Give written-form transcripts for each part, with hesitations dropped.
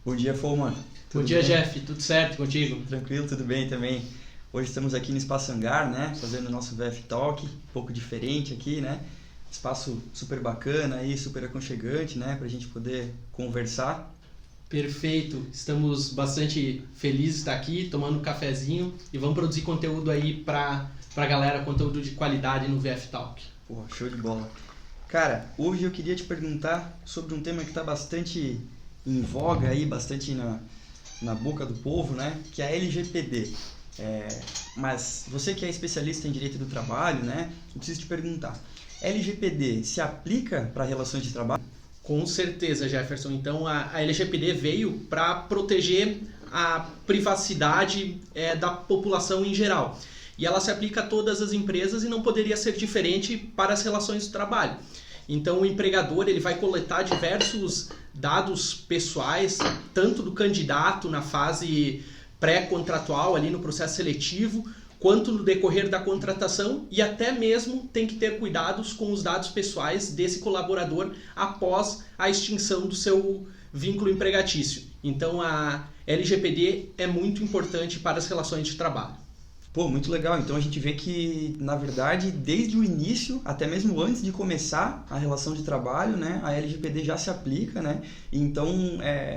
Bom dia, Foman. Bom dia, Jeff. Tudo certo contigo? Tranquilo, tudo bem também. Hoje estamos aqui no Espaço Hangar, né? Fazendo o nosso VF Talk, um pouco diferente aqui, né? Espaço super bacana aí, super aconchegante, né? Pra gente poder conversar. Perfeito. Estamos bastante felizes de estar aqui, tomando um cafezinho e vamos produzir conteúdo aí pra galera, conteúdo de qualidade no VF Talk. Pô, show de bola. Cara, hoje eu queria te perguntar sobre um tema que está bastante em voga aí, bastante na boca do povo, né? Que é a LGPD. Mas você que é especialista em direito do trabalho, né? Eu preciso te perguntar, LGPD se aplica para relações de trabalho? Com certeza, Jefferson. Então, a LGPD veio para proteger a privacidade da população em geral. E ela se aplica a todas as empresas e não poderia ser diferente para as relações de trabalho. Então, o empregador ele vai coletar diversos dados pessoais, tanto do candidato na fase pré-contratual, ali no processo seletivo, quanto no decorrer da contratação, e até mesmo tem que ter cuidados com os dados pessoais desse colaborador após a extinção do seu vínculo empregatício. Então, a LGPD é muito importante para as relações de trabalho. Pô, muito legal. Então a gente vê que, na verdade, desde o início, até mesmo antes de começar a relação de trabalho, né, a LGPD já se aplica, né? Então,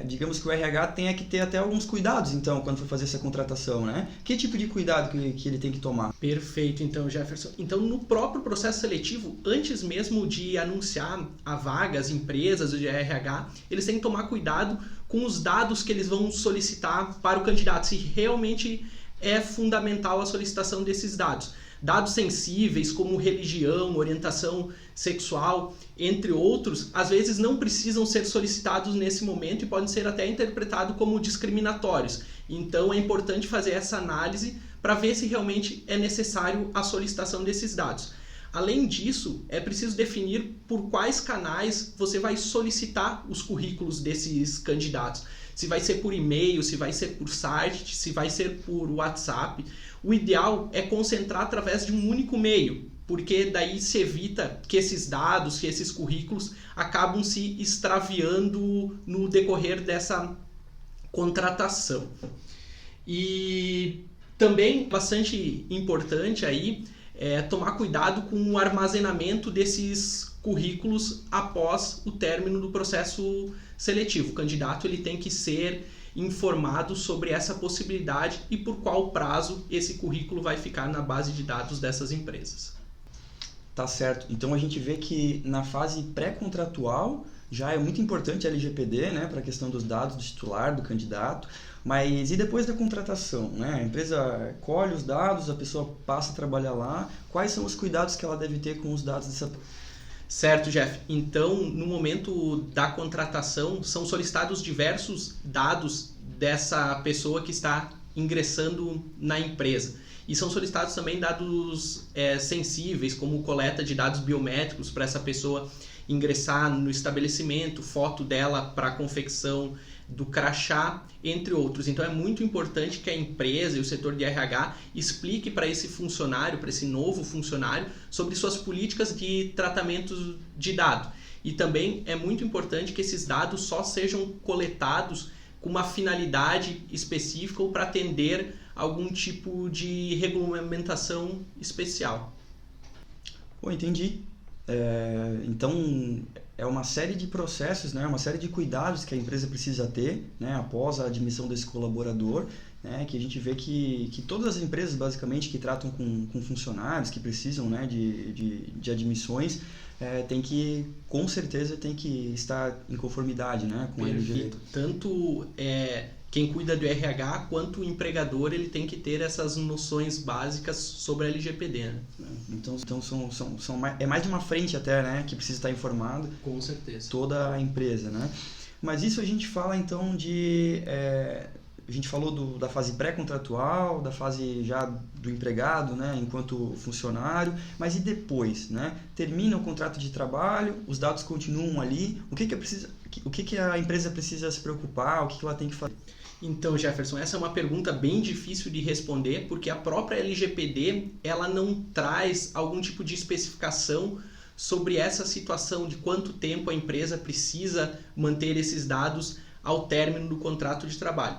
digamos que o RH tenha que ter até alguns cuidados, então, quando for fazer essa contratação, né? Que tipo de cuidado que ele tem que tomar? Perfeito, então, Jefferson. Então, no próprio processo seletivo, antes mesmo de anunciar a vaga, as empresas de RH, eles têm que tomar cuidado com os dados que eles vão solicitar para o candidato, se realmente é fundamental a solicitação desses dados. Dados sensíveis como religião, orientação sexual, entre outros, às vezes não precisam ser solicitados nesse momento e podem ser até interpretados como discriminatórios. Então é importante fazer essa análise para ver se realmente é necessário a solicitação desses dados. Além disso, é preciso definir por quais canais você vai solicitar os currículos desses candidatos. Se vai ser por e-mail, se vai ser por site, se vai ser por WhatsApp. O ideal é concentrar através de um único meio, porque daí se evita que esses dados, que esses currículos acabam se extraviando no decorrer dessa contratação. E também bastante importante aí tomar cuidado com o armazenamento desses currículos após o término do processo seletivo. O candidato ele tem que ser informado sobre essa possibilidade e por qual prazo esse currículo vai ficar na base de dados dessas empresas. Tá certo. Então a gente vê que na fase pré-contratual já é muito importante a LGPD, né, para a questão dos dados do titular, do candidato. Mas e depois da contratação, né? A empresa colhe os dados, a pessoa passa a trabalhar lá. Quais são os cuidados que ela deve ter com os dados dessa... Certo, Jeff. Então, no momento da contratação, são solicitados diversos dados dessa pessoa que está ingressando na empresa. E são solicitados também dados sensíveis, como coleta de dados biométricos para essa pessoa ingressar no estabelecimento, foto dela para a confecção do crachá, entre outros. Então é muito importante que a empresa e o setor de RH explique para esse funcionário, para esse novo funcionário, sobre suas políticas de tratamento de dados. E também é muito importante que esses dados só sejam coletados com uma finalidade específica ou para atender algum tipo de regulamentação especial. Pô, entendi. Então, é uma série de processos, né? Uma série de cuidados que a empresa precisa ter, né? Após a admissão desse colaborador, né? Que a gente vê que todas as empresas, basicamente, que tratam com funcionários, que precisam, né? de admissões, com certeza tem que estar em conformidade, né? Com a LGPD. Tanto quem cuida do RH quanto o empregador ele tem que ter essas noções básicas sobre a LGPD, né? Então é mais de uma frente até, né? Que precisa estar informado. Com certeza. Toda a empresa, né? Mas isso a gente fala então a gente falou da fase pré-contratual, da fase já do empregado, né, enquanto funcionário, mas e depois, né? Termina o contrato de trabalho, os dados continuam ali, o que a empresa precisa se preocupar, o que ela tem que fazer? Então, Jefferson, essa é uma pergunta bem difícil de responder, porque a própria LGPD ela não traz algum tipo de especificação sobre essa situação de quanto tempo a empresa precisa manter esses dados ao término do contrato de trabalho.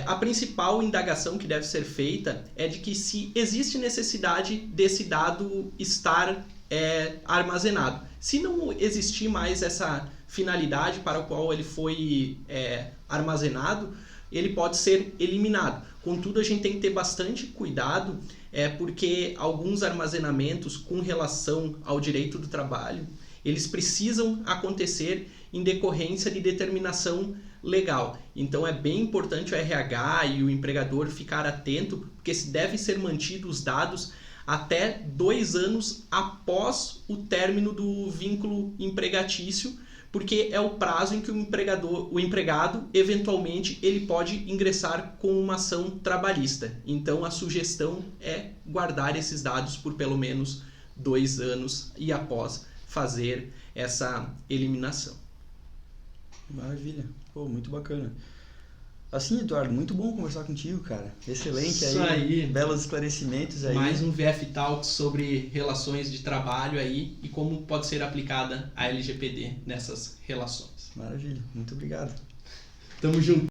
A principal indagação que deve ser feita é de que se existe necessidade desse dado estar armazenado. Se não existir mais essa finalidade para a qual ele foi armazenado, ele pode ser eliminado. Contudo, a gente tem que ter bastante cuidado, porque alguns armazenamentos com relação ao direito do trabalho, eles precisam acontecer em decorrência de determinação legal. Então é bem importante o RH e o empregador ficar atento, porque se devem ser mantidos os dados até 2 anos após o término do vínculo empregatício, porque é o prazo em que o empregado, eventualmente, ele pode ingressar com uma ação trabalhista. Então, a sugestão é guardar esses dados por pelo menos 2 anos e após fazer essa eliminação. Maravilha. Pô, muito bacana. Assim, Eduardo, muito bom conversar contigo, cara. Excelente Isso aí. Belos esclarecimentos aí. Mais um VF Talks sobre relações de trabalho aí e como pode ser aplicada a LGPD nessas relações. Maravilha. Muito obrigado. Tamo junto.